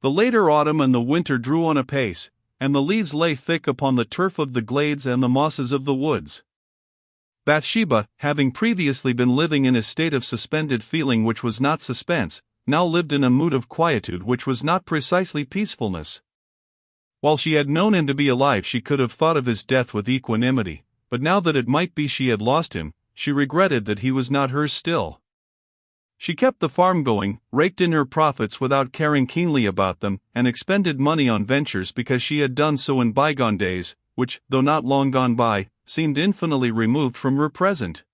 The later autumn and the winter drew on apace, and the leaves lay thick upon the turf of the glades and the mosses of the woods. Bathsheba, having previously been living in a state of suspended feeling which was not suspense, now lived in a mood of quietude which was not precisely peacefulness. While she had known him to be alive, she could have thought of his death with equanimity, but now that it might be she had lost him, she regretted that he was not hers still. She kept the farm going, raked in her profits without caring keenly about them, and expended money on ventures because she had done so in bygone days, which, though not long gone by, seemed infinitely removed from her present.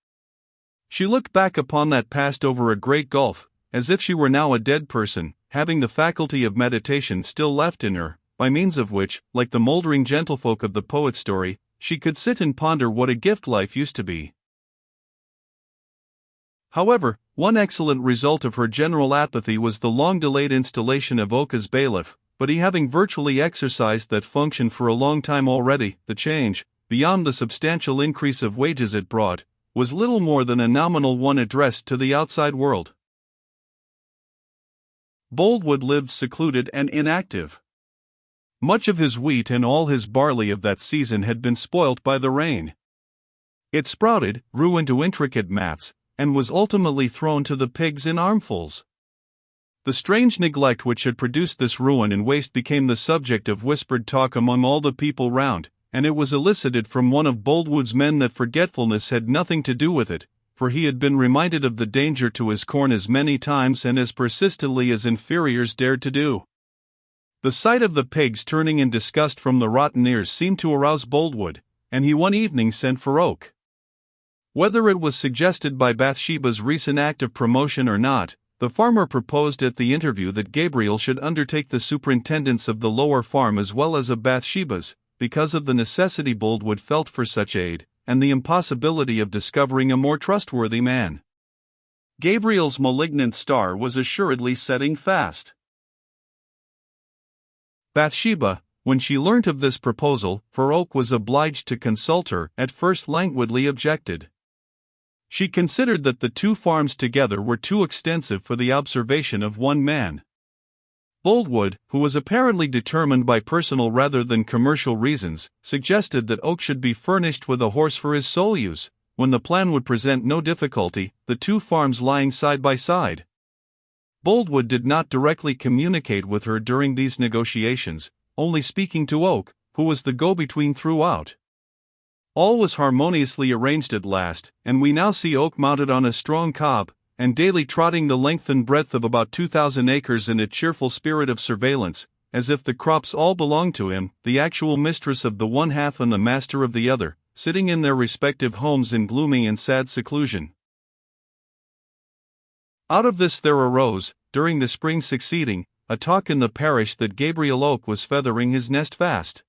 She looked back upon that past over a great gulf, as if she were now a dead person, having the faculty of meditation still left in her, by means of which, like the mouldering gentlefolk of the poet's story, she could sit and ponder what a gift life used to be. However, one excellent result of her general apathy was the long-delayed installation of Oak as bailiff, but he having virtually exercised that function for a long time already, the change, beyond the substantial increase of wages it brought, was little more than a nominal one addressed to the outside world. Boldwood lived secluded and inactive. Much of his wheat and all his barley of that season had been spoilt by the rain. It sprouted, grew into intricate mats, and was ultimately thrown to the pigs in armfuls. The strange neglect which had produced this ruin and waste became the subject of whispered talk among all the people round, and it was elicited from one of Boldwood's men that forgetfulness had nothing to do with it, for he had been reminded of the danger to his corn as many times and as persistently as inferiors dared to do. The sight of the pigs turning in disgust from the rotten ears seemed to arouse Boldwood, and he one evening sent for Oak. Whether it was suggested by Bathsheba's recent act of promotion or not, the farmer proposed at the interview that Gabriel should undertake the superintendence of the lower farm as well as of Bathsheba's, because of the necessity Boldwood felt for such aid, and the impossibility of discovering a more trustworthy man. Gabriel's malignant star was assuredly setting fast. Bathsheba, when she learnt of this proposal, for Oak was obliged to consult her, at first languidly objected. She considered that the two farms together were too extensive for the observation of one man. Boldwood, who was apparently determined by personal rather than commercial reasons, suggested that Oak should be furnished with a horse for his sole use, when the plan would present no difficulty, the two farms lying side by side. Boldwood did not directly communicate with her during these negotiations, only speaking to Oak, who was the go-between throughout. All was harmoniously arranged at last, and we now see Oak mounted on a strong cob, and daily trotting the length and breadth of about 2,000 acres in a cheerful spirit of surveillance, as if the crops all belonged to him, the actual mistress of the one half and the master of the other, sitting in their respective homes in gloomy and sad seclusion. Out of this there arose, during the spring succeeding, a talk in the parish that Gabriel Oak was feathering his nest fast.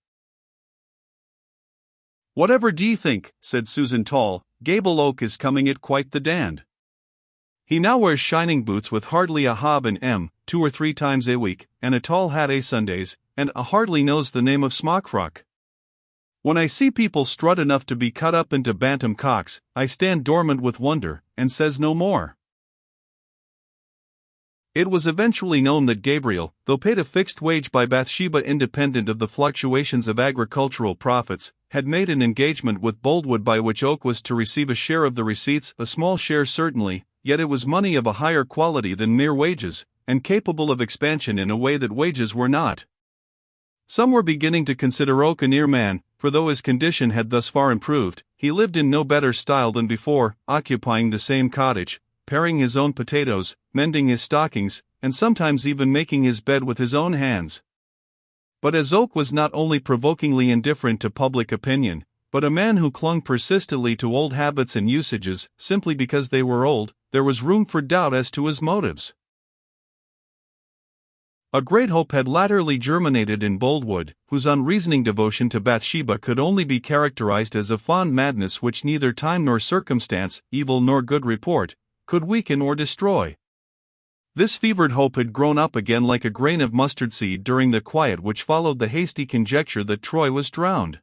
"Whatever d'ye think," said Susan Tall, "Gable Oak is coming it quite the dand. He now wears shining boots with hardly a hob in 'em, 2 or 3 times a week, and a tall hat a Sundays, and a hardly knows the name of smockfrock. When I see people strut enough to be cut up into bantam cocks, I stand dormant with wonder, and says no more." It was eventually known that Gabriel, though paid a fixed wage by Bathsheba independent of the fluctuations of agricultural profits, had made an engagement with Boldwood by which Oak was to receive a share of the receipts, a small share certainly, yet it was money of a higher quality than mere wages, and capable of expansion in a way that wages were not. Some were beginning to consider Oak a near man, for though his condition had thus far improved, he lived in no better style than before, occupying the same cottage, paring his own potatoes, mending his stockings, and sometimes even making his bed with his own hands. But as Oak was not only provokingly indifferent to public opinion, but a man who clung persistently to old habits and usages, simply because they were old, there was room for doubt as to his motives. A great hope had latterly germinated in Boldwood, whose unreasoning devotion to Bathsheba could only be characterized as a fond madness which neither time nor circumstance, evil nor good report, could weaken or destroy. This fevered hope had grown up again like a grain of mustard seed during the quiet which followed the hasty conjecture that Troy was drowned.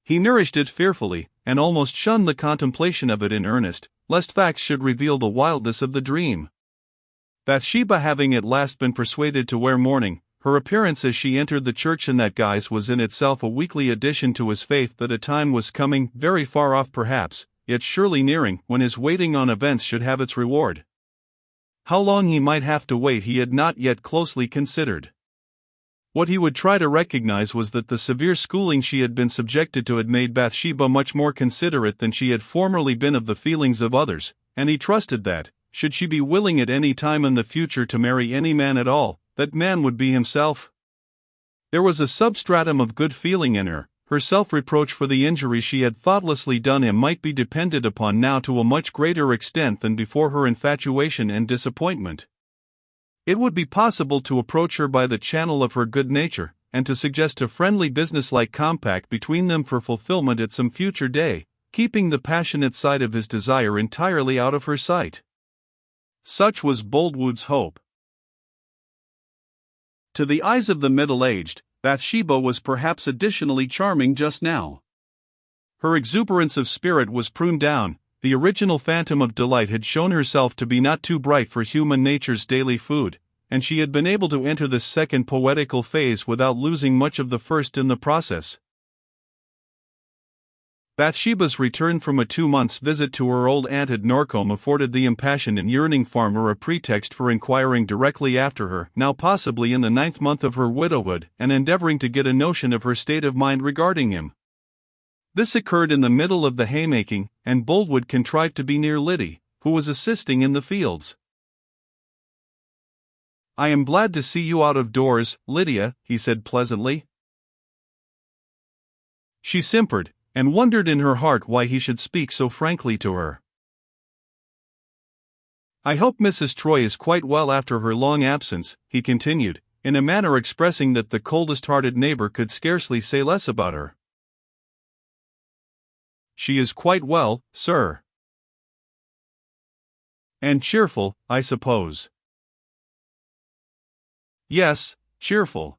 He nourished it fearfully, and almost shunned the contemplation of it in earnest, lest facts should reveal the wildness of the dream. Bathsheba having at last been persuaded to wear mourning, her appearance as she entered the church in that guise was in itself a weekly addition to his faith that a time was coming, very far off perhaps, yet surely nearing, when his waiting on events should have its reward. How long he might have to wait he had not yet closely considered. What he would try to recognize was that the severe schooling she had been subjected to had made Bathsheba much more considerate than she had formerly been of the feelings of others, and he trusted that, should she be willing at any time in the future to marry any man at all, that man would be himself. There was a substratum of good feeling in her. Her self-reproach for the injury she had thoughtlessly done him might be depended upon now to a much greater extent than before her infatuation and disappointment. It would be possible to approach her by the channel of her good nature, and to suggest a friendly businesslike compact between them for fulfillment at some future day, keeping the passionate side of his desire entirely out of her sight. Such was Boldwood's hope. To the eyes of the middle-aged, Bathsheba was perhaps additionally charming just now. Her exuberance of spirit was pruned down. The original phantom of delight had shown herself to be not too bright for human nature's daily food, and she had been able to enter this second poetical phase without losing much of the first in the process. Bathsheba's return from a 2 months' visit to her old aunt at Norcombe afforded the impassioned and yearning farmer a pretext for inquiring directly after her, now possibly in the 9th month of her widowhood, and endeavoring to get a notion of her state of mind regarding him. This occurred in the middle of the haymaking, and Boldwood contrived to be near Liddy, who was assisting in the fields. "I am glad to see you out of doors, Lydia," he said pleasantly. She simpered, and wondered in her heart why he should speak so frankly to her. "I hope Mrs. Troy is quite well after her long absence," he continued, in a manner expressing that the coldest-hearted neighbor could scarcely say less about her. "She is quite well, sir." "And cheerful, I suppose?" "Yes, cheerful."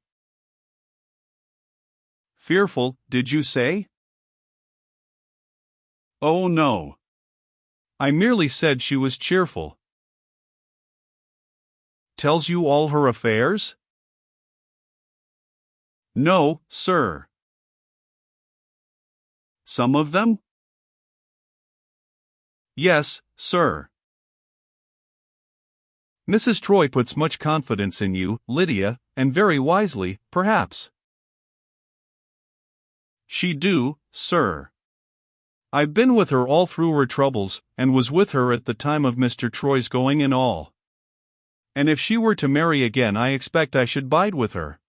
"Fearful, did you say?" "Oh no. I merely said she was cheerful." "Tells you all her affairs?" "No, sir." "Some of them?" "Yes, sir." "Mrs. Troy puts much confidence in you, Lydia, and very wisely, perhaps." "She do, sir. I've been with her all through her troubles, and was with her at the time of Mr. Troy's going and all. And if she were to marry again I expect I should bide with her."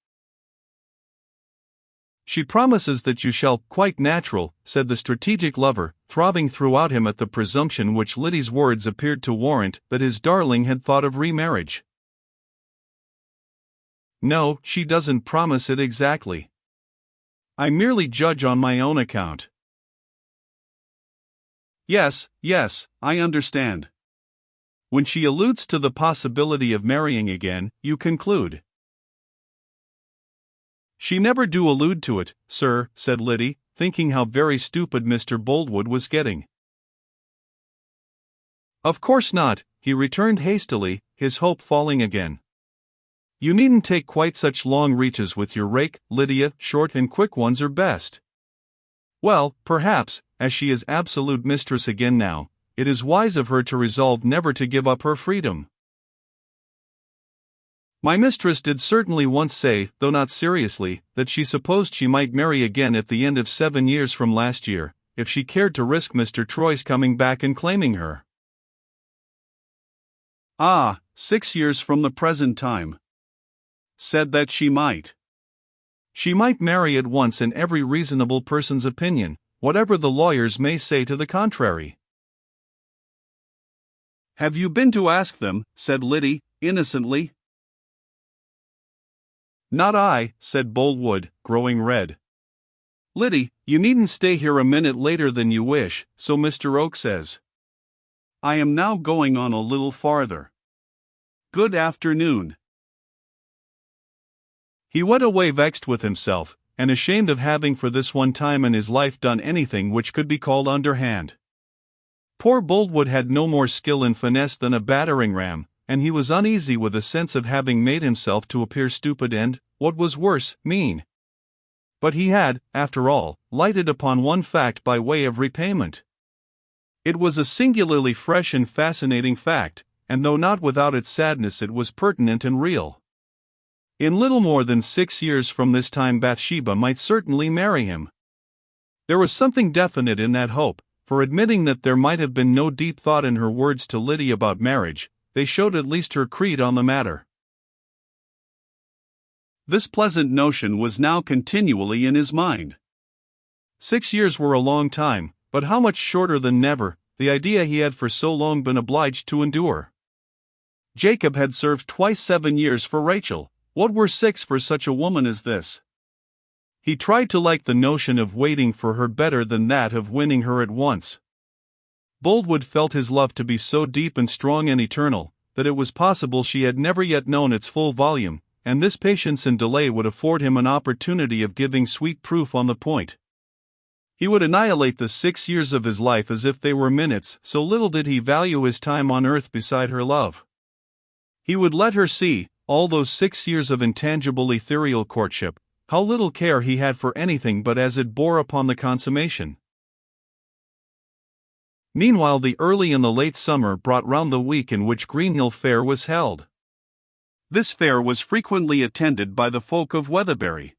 "She promises that you shall, quite natural," said the strategic lover, throbbing throughout him at the presumption which Liddy's words appeared to warrant, that his darling had thought of remarriage. "No, she doesn't promise it exactly. I merely judge on my own account." Yes, I understand. When she alludes to the possibility of marrying again, you conclude." "She never do allude to it, sir," said Liddy, thinking how very stupid Mr. Boldwood was getting. "Of course not," he returned hastily, his hope falling again. "You needn't take quite such long reaches with your rake, Lydia. Short and quick ones are best. Well, perhaps, as she is absolute mistress again now, it is wise of her to resolve never to give up her freedom. My mistress did certainly once say, though not seriously, that she supposed she might marry again at the end of 7 years from last year, if she cared to risk Mr. Troy's coming back and claiming her." "Ah, 6 years from the present time." "Said that she might. She might marry at once in every reasonable person's opinion, whatever the lawyers may say to the contrary." "Have you been to ask them?" said Liddy, innocently. "Not I," said Boldwood, growing red. "Liddy, you needn't stay here a minute later than you wish, so Mr. Oak says. I am now going on a little farther. Good afternoon." He went away vexed with himself, and ashamed of having for this one time in his life done anything which could be called underhand. Poor Boldwood had no more skill in finesse than a battering ram, and he was uneasy with a sense of having made himself to appear stupid and, what was worse, mean. But he had, after all, lighted upon one fact by way of repayment. It was a singularly fresh and fascinating fact, and though not without its sadness, it was pertinent and real. In little more than 6 years from this time Bathsheba might certainly marry him. There was something definite in that hope, for admitting that there might have been no deep thought in her words to Liddy about marriage, they showed at least her creed on the matter. This pleasant notion was now continually in his mind. 6 years were a long time, but how much shorter than never, the idea he had for so long been obliged to endure. Jacob had served twice 7 years for Rachel. What were 6 for such a woman as this? He tried to like the notion of waiting for her better than that of winning her at once. Boldwood felt his love to be so deep and strong and eternal, that it was possible she had never yet known its full volume, and this patience and delay would afford him an opportunity of giving sweet proof on the point. He would annihilate the 6 years of his life as if they were minutes, so little did he value his time on earth beside her love. He would let her see, all those 6 years of intangible ethereal courtship, how little care he had for anything but as it bore upon the consummation. Meanwhile the early and the late summer brought round the week in which Greenhill Fair was held. This fair was frequently attended by the folk of Weatherbury.